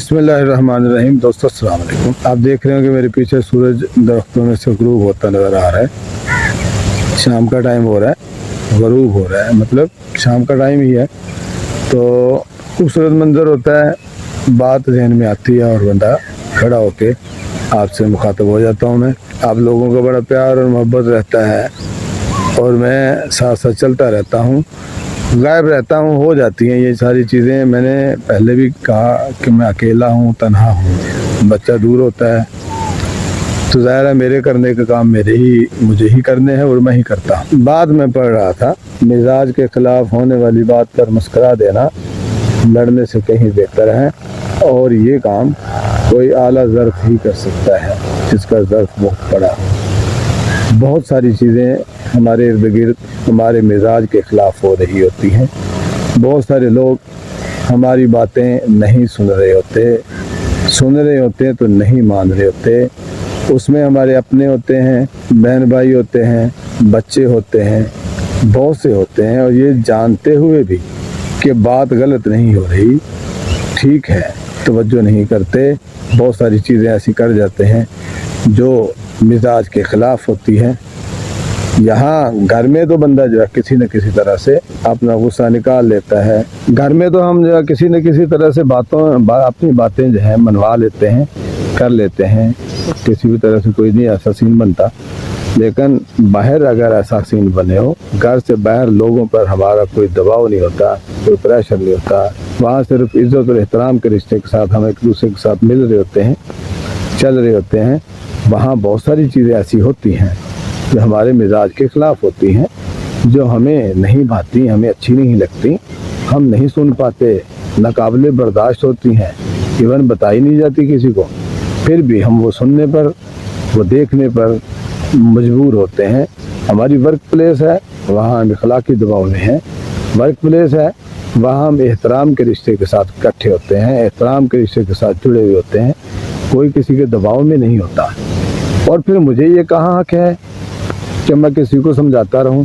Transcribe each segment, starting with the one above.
बिस्मिल्लाहिर्रहमानिर्रहीम। दोस्तों अस्सलाम वालेकुम। आप देख रहे हो कि मेरे पीछे सूरज दरख्तों में से गुरूब होता नज़र आ रहा है। शाम का टाइम हो रहा है, गुरूब हो रहा है, मतलब शाम का टाइम ही है। तो खूबसूरत मंजर होता है, बात जहन में आती है और बंदा खड़ा होके आपसे मुखातब हो जाता हूँ। मैं आप लोगों का बड़ा प्यार और मोहब्बत रहता है और मैं साथ साथ चलता रहता हूँ, गायब रहता हूँ। हो जाती हैं ये सारी चीज़ें। मैंने पहले भी कहा कि मैं अकेला हूँ, तन्हा हूँ, बच्चा दूर होता है तो ज़ाहिर है मेरे करने का काम मुझे ही करने हैं और मैं ही करता हूँ। बात मैं पढ़ रहा था, मिजाज के ख़िलाफ़ होने वाली बात पर मुस्करा देना लड़ने से कहीं बेहतर है, और ये काम कोई आला ज़र्फ़ ही कर सकता है जिसका ज़र्फ़ बहुत बड़ा हो। बहुत सारी चीज़ें हमारे इर्द गिर्द हमारे मिजाज के ख़िलाफ़ हो रही होती हैं। बहुत सारे लोग हमारी बातें नहीं सुन रहे होते तो नहीं मान रहे होते। उसमें हमारे अपने होते हैं, बहन भाई होते हैं, बच्चे होते हैं, बहुत से होते हैं, और ये जानते हुए भी कि बात गलत नहीं हो रही, ठीक है, तवज्जो नहीं करते। बहुत सारी चीज़ें ऐसी कर जाते हैं जो मिजाज के ख़िलाफ़ होती हैं। यहाँ घर में तो बंदा जो है किसी न किसी तरह से अपना गुस्सा निकाल लेता है। घर में तो हम जो है किसी न किसी तरह से अपनी बातें जो है मनवा लेते हैं, कर लेते हैं। किसी भी तरह से कोई नहीं ऐसा सीन बनता, लेकिन बाहर अगर ऐसा सीन बने हो, घर से बाहर लोगों पर हमारा कोई दबाव नहीं होता, कोई प्रेशर नहीं होता। वहाँ सिर्फ इज़्ज़त और एहतराम के रिश्ते के साथ हम एक दूसरे के साथ मिल रहे होते हैं, चल रहे होते हैं। वहाँ बहुत सारी चीज़ें ऐसी होती हैं जो हमारे मिजाज के ख़िलाफ़ होती हैं, जो हमें नहीं भाती, हमें अच्छी नहीं लगती, हम नहीं सुन पाते, नाकाबिले बर्दाश्त होती हैं, इवन बताई नहीं जाती किसी को, फिर भी हम वो सुनने पर, वो देखने पर मजबूर होते हैं। हमारी वर्क प्लेस है, वहाँ हम अखलाकी दबाव में हैं। वर्क प्लेस है, वहाँ हम एहतराम के रिश्ते के साथ इकट्ठे होते हैं, एहतराम के रिश्ते के साथ जुड़े हुए होते हैं, कोई किसी के दबाव में नहीं होता। और फिर मुझे ये कहाँ हक है कि मैं किसी को समझाता रहूं,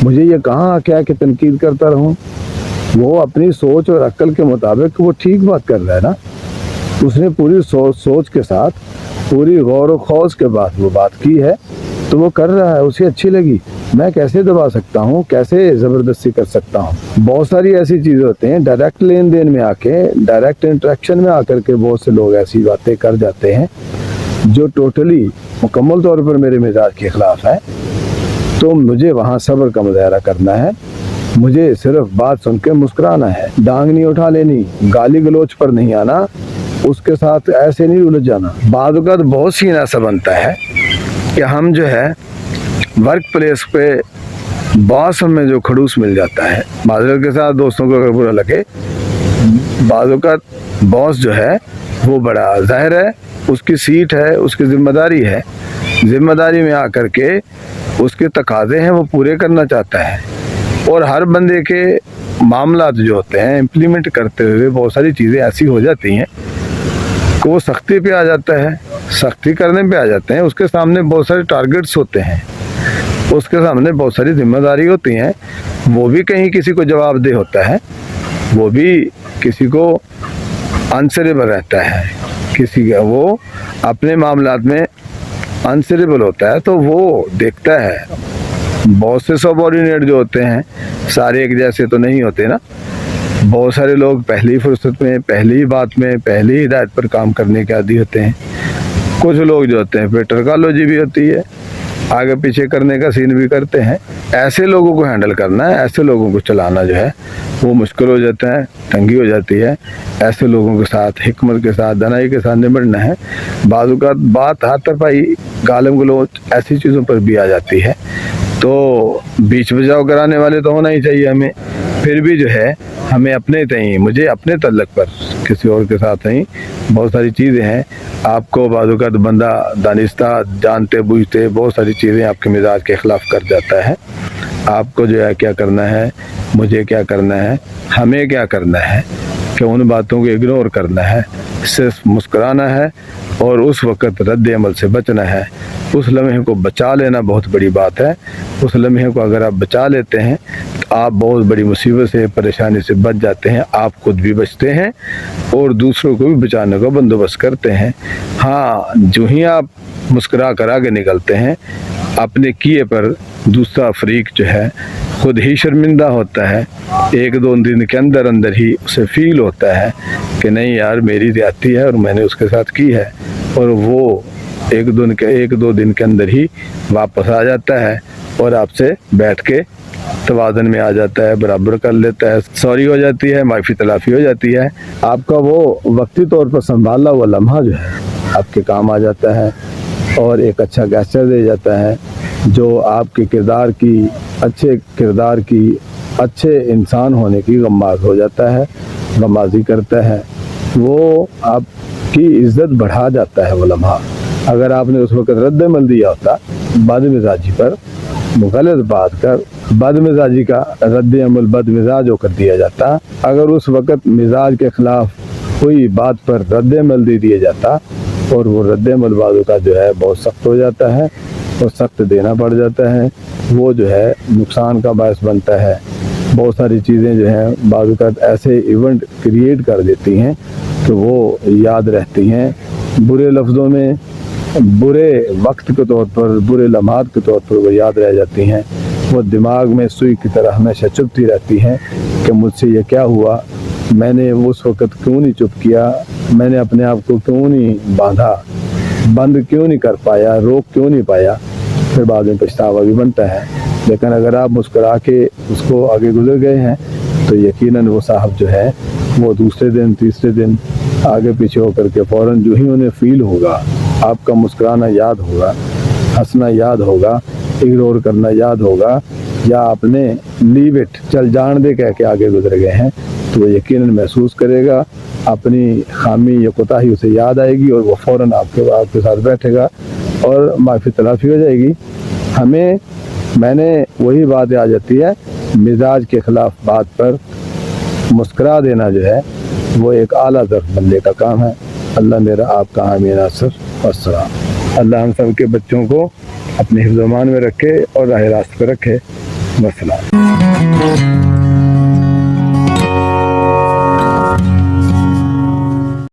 मुझे ये कहाँ हक है कि तनकीद करता रहूं। वो अपनी सोच और अक्ल के मुताबिक वो ठीक बात कर रहा है ना, उसने पूरी सोच के साथ, पूरी गौर व खौज के बाद वो बात की है, तो वो कर रहा है, उसे अच्छी लगी। मैं कैसे दबा सकता हूँ, कैसे ज़बरदस्ती कर सकता हूँ। बहुत सारी ऐसी चीज़ें होते हैं, डायरेक्ट लेन देन में आके, डायरेक्ट इंटरेक्शन में आकर के बहुत से लोग ऐसी बातें कर जाते हैं जो टोटली मुकम्मल तौर पर मेरे मिजाज के ख़िलाफ़ है। तो मुझे वहाँ सब्र का मुजाहरा करना है, मुझे सिर्फ बात सुन के मुस्कुराना है, डांग नहीं उठा लेनी, गाली गलोच पर नहीं आना, उसके साथ ऐसे नहीं उलझ जाना। बाद वक़्त बहुत सीन ऐसा बनता है कि हम जो है वर्क प्लेस पे बॉस हमें जो खड़ूस मिल जाता है, माजरत के साथ दोस्तों को अगर बुरा लगे, बाद वक़्त बॉस जो है वो बड़ा ज़ाहिर है, उसकी सीट है, उसकी ज़िम्मेदारी है, ज़िम्मेदारी में आकर के उसके तकाज़े हैं वो पूरे करना चाहता है। और हर बंदे के मामलात जो होते हैं इम्प्लीमेंट करते हुए बहुत सारी चीज़ें ऐसी हो जाती हैं कि वो सख्ती पे आ जाता है, सख्ती करने पे आ जाते हैं। उसके सामने बहुत सारे टारगेट्स होते हैं, उसके सामने बहुत सारी जिम्मेदारी होती हैं, वो भी कहीं किसी को जवाबदेह होता है, वो भी किसी को आंसरेबल रहता है, किसी का वो अपने मामलात में आंसरेबल होता है, तो वो देखता है। बहुत से सबऑर्डिनेट जो होते हैं सारे एक जैसे तो नहीं होते ना, बहुत सारे लोग पहली फुर्सत में, पहली बात में, पहली हिदायत पर काम करने के आदी होते हैं। कुछ लोग जो होते हैं फिर टर्कालॉजी भी होती है, आगे पीछे करने का सीन भी करते हैं। ऐसे लोगों को हैंडल करना है, ऐसे लोगों को चलाना जो है वो मुश्किल हो जाता है, तंगी हो जाती है। ऐसे लोगों के साथ हिकमत के साथ, दनाई के साथ निपटना है। बाजू का बात हाथापाई, गालम गलोच ऐसी चीज़ों पर भी आ जाती है, तो बीच बचाव कराने वाले तो होना ही चाहिए हमें। फिर भी जो है हमें अपने तय, मुझे अपने तल्लक पर किसी और के साथ नहीं, बहुत सारी चीज़ें हैं। आपको बाजू का बंदा दानिस्ता जानते बूझते बहुत सारी चीज़ें आपके मिजाज के ख़िलाफ़ कर जाता है। आपको जो है क्या करना है, मुझे क्या करना है, हमें क्या करना है कि उन बातों को इग्नोर करना है, सिर्फ मुस्कुराना है और उस वक़्त रद्द अमल से बचना है। उस लम्हे को बचा लेना बहुत बड़ी बात है। उस लम्हे को अगर आप बचा लेते हैं तो आप बहुत बड़ी मुसीबत से, परेशानी से बच जाते हैं। आप खुद भी बचते हैं और दूसरों को भी बचाने का बंदोबस्त करते हैं। हाँ, जो ही आप मुस्कुरा कर आगे निकलते हैं, अपने किए पर दूसरा फरीक जो है खुद ही शर्मिंदा होता है। 1-2 दिन के अंदर अंदर ही उसे फील होता है कि नहीं यार, मेरी ज़्यादती है और मैंने उसके साथ की है, और वो 1-2 दिन के अंदर ही वापस आ जाता है और आपसे बैठ के तवाज़न में आ जाता है, बराबर कर लेता है, सॉरी हो जाती है, माफ़ी तलाफ़ी हो जाती है। आपका वो वक्ती तौर पर संभाला हुआ लम्हा जो है आपके काम आ जाता है और एक अच्छा गेस्चर दे जाता है जो आपके अच्छे किरदार की, अच्छे इंसान होने की गम्माज़ हो जाता है, गम्माज़ी करता है। वो आपकी इज़्ज़त बढ़ा जाता है वो लम्हा। अगर आपने उस वक़्त रद्द अमल दिया होता बदमिजाजी पर, गलत बात कर, बदमिजाजी का रद्द अमल बदमिजाज होकर दिया जाता। अगर उस वक़्त मिजाज के ख़िलाफ़ कोई बात पर रद्द अमल दे दिया जाता और वो रद्द अमल बाज़ों का जो है बहुत सख्त हो जाता है और सख्त देना पड़ जाता है, वो जो है नुकसान का बायस बनता है। बहुत सारी चीज़ें जो हैं बाज़ औक़ात ऐसे इवेंट क्रिएट कर देती हैं कि वो याद रहती हैं, बुरे लफ्ज़ों में, बुरे वक्त के तौर पर, बुरे लम्हात के तौर पर वो याद रह जाती हैं। वो दिमाग में सुई की तरह हमेशा चुभती रहती हैं कि मुझसे ये क्या हुआ, मैंने उस वक़्त क्यों नहीं चुप किया, मैंने अपने आप को क्यों नहीं बांधा, बंद क्यों नहीं कर पाया, रोक क्यों नहीं पाया। फिर बाद में पछतावा भी बनता है। लेकिन अगर आप मुस्कुरा के उसको आगे गुजर गए हैं तो यकीनन वो साहब जो है वो दूसरे दिन, तीसरे दिन आगे पीछे होकर के फ़ौरन जो ही उन्हें फ़ील होगा, आपका मुस्कुराना याद होगा, हंसना याद होगा, इग्नोर करना याद होगा, या आपने लीव इट, चल जान दे कह के आगे गुजर गए हैं, तो वो यकीनन महसूस करेगा, अपनी खामी या कोताही उसे याद आएगी और वो फ़ौरन आपके साथ बैठेगा और माफ़ी तलाफ़ी हो जाएगी। मैंने वही बात आ जाती है, मिजाज के ख़िलाफ़ बात पर मुस्कुरा देना जो है वो एक आला ज़र्फ़ बंदे का काम है। अल्लाह मेरा आपका हामी नासिर वस्सलाम। अल्लाह हम सब के बच्चों को अपने हिफ्ज़-ओ-मान में रखे और राह रास्त पर रखे। वस्सलाम।